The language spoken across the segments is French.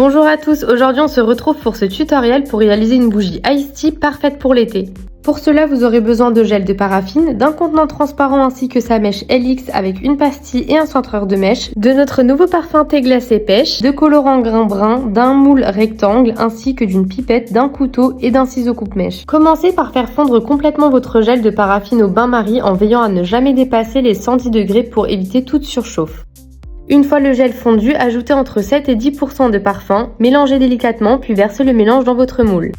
Bonjour à tous, aujourd'hui on se retrouve pour ce tutoriel pour réaliser une bougie Ice Tea parfaite pour l'été. Pour cela, vous aurez besoin de gel de paraffine, d'un contenant transparent ainsi que sa mèche LX avec une pastille et un centreur de mèche, de notre nouveau parfum thé glacé pêche, de colorant grain brun, d'un moule rectangle ainsi que d'une pipette, d'un couteau et d'un ciseau coupe-mèche. Commencez par faire fondre complètement votre gel de paraffine au bain-marie en veillant à ne jamais dépasser les 110 degrés pour éviter toute surchauffe. Une fois le gel fondu, ajoutez entre 7 et 10% de parfum, mélangez délicatement puis versez le mélange dans votre moule.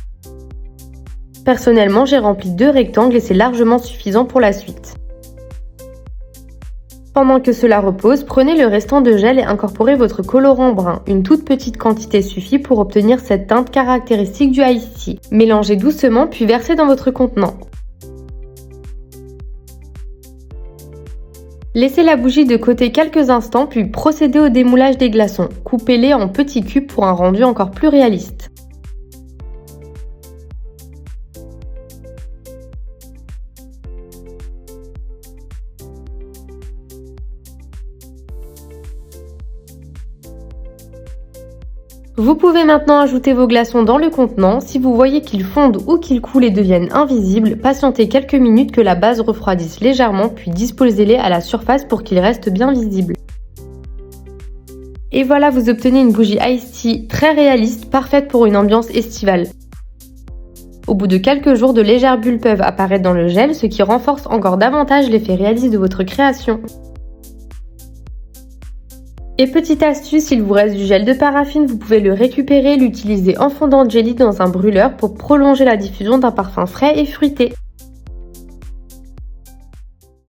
Personnellement, j'ai rempli 2 rectangles et c'est largement suffisant pour la suite. Pendant que cela repose, prenez le restant de gel et incorporez votre colorant brun. Une toute petite quantité suffit pour obtenir cette teinte caractéristique du Ice Tea. Mélangez doucement puis versez dans votre contenant. Laissez la bougie de côté quelques instants puis procédez au démoulage des glaçons. Coupez-les en petits cubes pour un rendu encore plus réaliste. Vous pouvez maintenant ajouter vos glaçons dans le contenant. Si vous voyez qu'ils fondent ou qu'ils coulent et deviennent invisibles, patientez quelques minutes que la base refroidisse légèrement puis disposez-les à la surface pour qu'ils restent bien visibles. Et voilà, vous obtenez une bougie Ice Tea très réaliste, parfaite pour une ambiance estivale. Au bout de quelques jours, de légères bulles peuvent apparaître dans le gel, ce qui renforce encore davantage l'effet réaliste de votre création. Et petite astuce, s'il vous reste du gel de paraffine, vous pouvez le récupérer et l'utiliser en fondant jelly dans un brûleur pour prolonger la diffusion d'un parfum frais et fruité.